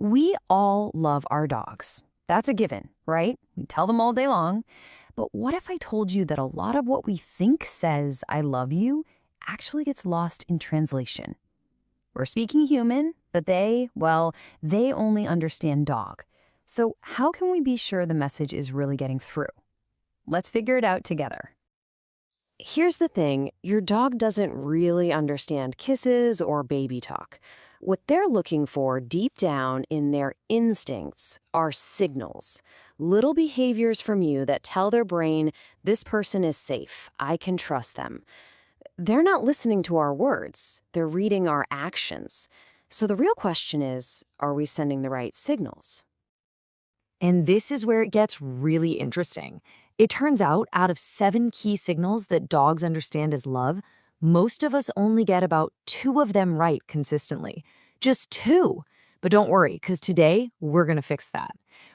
We all love our dogs. That's a given, right? We tell them all day long. But what if I told you that a lot of what we think says, I love you, actually gets lost in translation? We're speaking human, but they only understand dog. So how can we be sure the message is really getting through? Let's figure it out together. Here's the thing, your dog doesn't really understand kisses or baby talk. What they're looking for deep down in their instincts are signals, little behaviors from you that tell their brain, this person is safe, I can trust them. They're not listening to our words, they're reading our actions. So the real question is, are we sending the right signals? And this is where it gets really interesting. It turns out of 7 key signals that dogs understand as love, most of us only get about 2 of them right consistently. Just 2. But don't worry, because today we're going to fix that.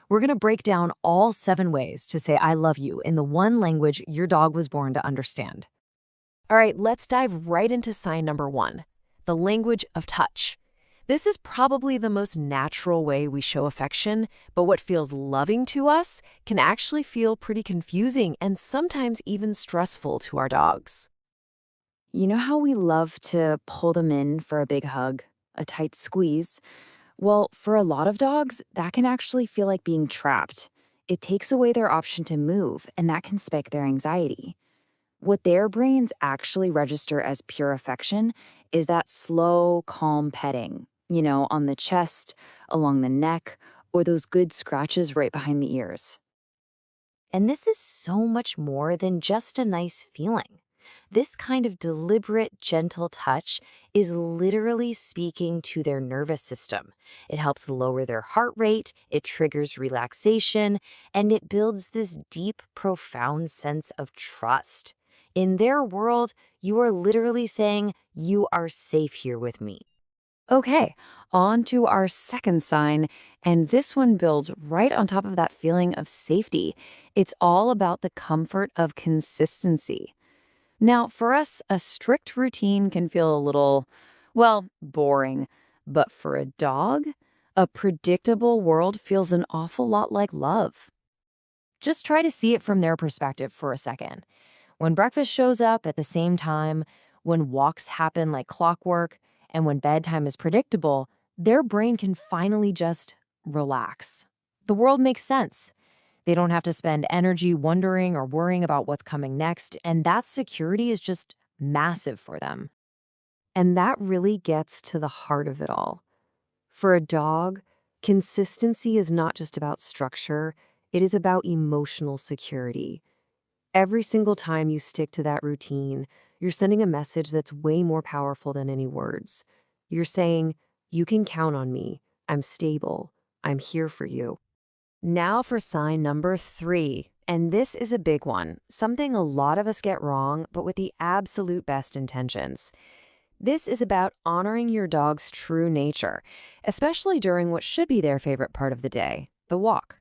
We're going to break down all 7 ways to say I love you in the one language your dog was born to understand. All right, let's dive right into sign number 1, the language of touch. This is probably the most natural way we show affection, but what feels loving to us can actually feel pretty confusing and sometimes even stressful to our dogs. You know how we love to pull them in for a big hug, a tight squeeze? Well, for a lot of dogs, that can actually feel like being trapped. It takes away their option to move, and that can spike their anxiety. What their brains actually register as pure affection is that slow, calm petting, on the chest, along the neck, or those good scratches right behind the ears. And this is so much more than just a nice feeling. This kind of deliberate, gentle touch is literally speaking to their nervous system. It helps lower their heart rate, it triggers relaxation, and it builds this deep, profound sense of trust. In their world, you are literally saying, you are safe here with me. Okay, on to our second sign, and this one builds right on top of that feeling of safety. It's all about the comfort of consistency. Now, for us, a strict routine can feel a little, boring. But for a dog, a predictable world feels an awful lot like love. Just try to see it from their perspective for a second. When breakfast shows up at the same time, when walks happen like clockwork, and when bedtime is predictable, their brain can finally just relax. The world makes sense. They don't have to spend energy wondering or worrying about what's coming next, and that security is just massive for them. And that really gets to the heart of it all. For a dog, consistency is not just about structure, it is about emotional security. Every single time you stick to that routine, you're sending a message that's way more powerful than any words. You're saying, you can count on me, I'm stable, I'm here for you. Now for sign number 3, and this is a big one, something a lot of us get wrong, but with the absolute best intentions. This is about honoring your dog's true nature, especially during what should be their favorite part of the day, the walk.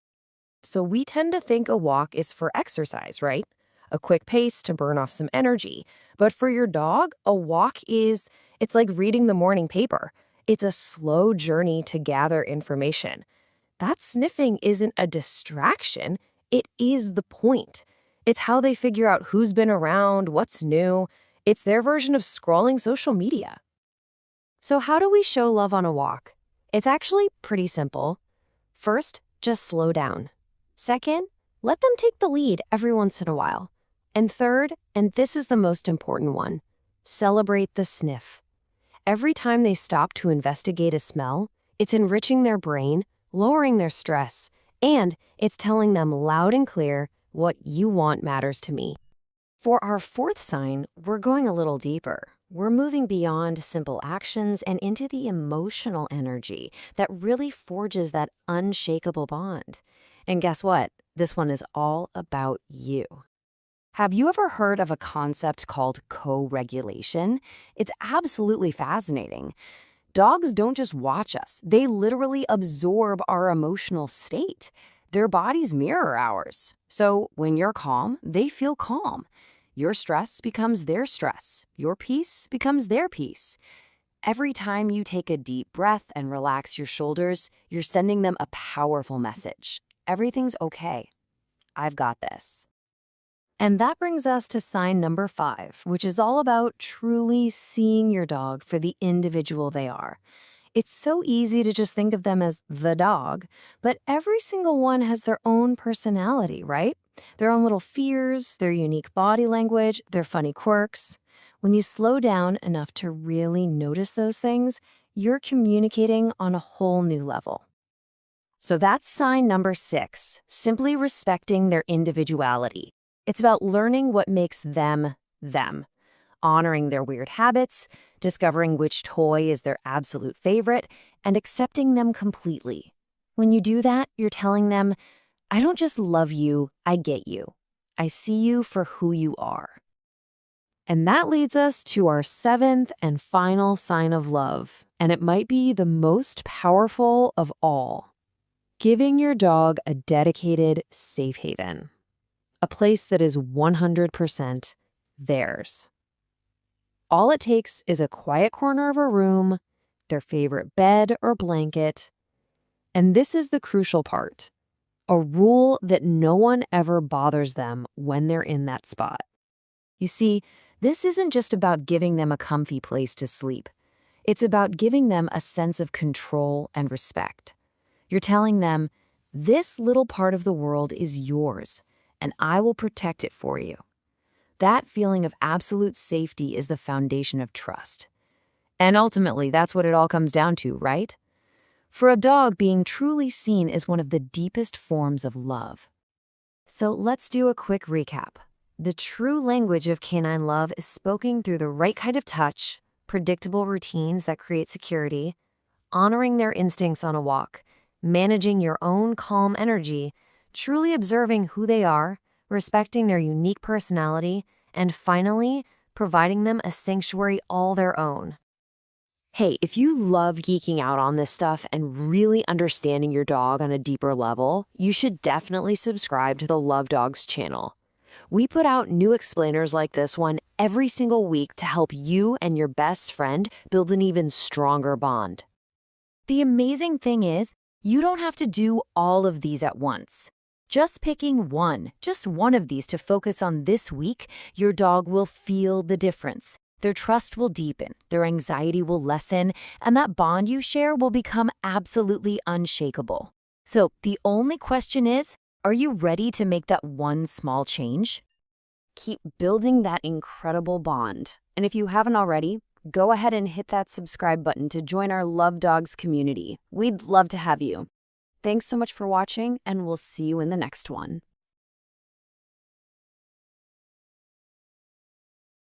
So we tend to think a walk is for exercise, right? A quick pace to burn off some energy. But for your dog, a walk it's like reading the morning paper. It's a slow journey to gather information. That sniffing isn't a distraction, it is the point. It's how they figure out who's been around, what's new. It's their version of scrolling social media. So how do we show love on a walk? It's actually pretty simple. First, just slow down. Second, let them take the lead every once in a while. And third, and this is the most important one, celebrate the sniff. Every time they stop to investigate a smell, it's enriching their brain, lowering their stress, and it's telling them loud and clear, what you want matters to me. For our fourth sign, we're going a little deeper. We're moving beyond simple actions and into the emotional energy that really forges that unshakable bond. And guess what? This one is all about you. Have you ever heard of a concept called co-regulation? It's absolutely fascinating. Dogs don't just watch us, they literally absorb our emotional state. Their bodies mirror ours. So when you're calm, they feel calm. Your stress becomes their stress. Your peace becomes their peace. Every time you take a deep breath and relax your shoulders, you're sending them a powerful message. Everything's okay. I've got this. And that brings us to sign number 5, which is all about truly seeing your dog for the individual they are. It's so easy to just think of them as the dog, but every single one has their own personality, right? Their own little fears, their unique body language, their funny quirks. When you slow down enough to really notice those things, you're communicating on a whole new level. So that's sign number 6, simply respecting their individuality. It's about learning what makes them, them. Honoring their weird habits, discovering which toy is their absolute favorite, and accepting them completely. When you do that, you're telling them, I don't just love you, I get you. I see you for who you are. And that leads us to our 7th and final sign of love, and it might be the most powerful of all. Giving your dog a dedicated safe haven. A place that is 100% theirs. All it takes is a quiet corner of a room, their favorite bed or blanket. And this is the crucial part. A rule that no one ever bothers them when they're in that spot. You see, this isn't just about giving them a comfy place to sleep. It's about giving them a sense of control and respect. You're telling them, this little part of the world is yours, and I will protect it for you. That feeling of absolute safety is the foundation of trust. And ultimately, that's what it all comes down to, right? For a dog, being truly seen is one of the deepest forms of love. So let's do a quick recap. The true language of canine love is spoken through the right kind of touch, predictable routines that create security, honoring their instincts on a walk, managing your own calm energy, truly observing who they are, respecting their unique personality, and finally, providing them a sanctuary all their own. Hey, if you love geeking out on this stuff and really understanding your dog on a deeper level, you should definitely subscribe to the Love Dogs channel. We put out new explainers like this one every single week to help you and your best friend build an even stronger bond. The amazing thing is, you don't have to do all of these at once. Just picking just one of these to focus on this week, your dog will feel the difference. Their trust will deepen, their anxiety will lessen, and that bond you share will become absolutely unshakable. So the only question is, are you ready to make that one small change? Keep building that incredible bond. And if you haven't already, go ahead and hit that subscribe button to join our Love Dogs community. We'd love to have you. Thanks so much for watching, and we'll see you in the next one.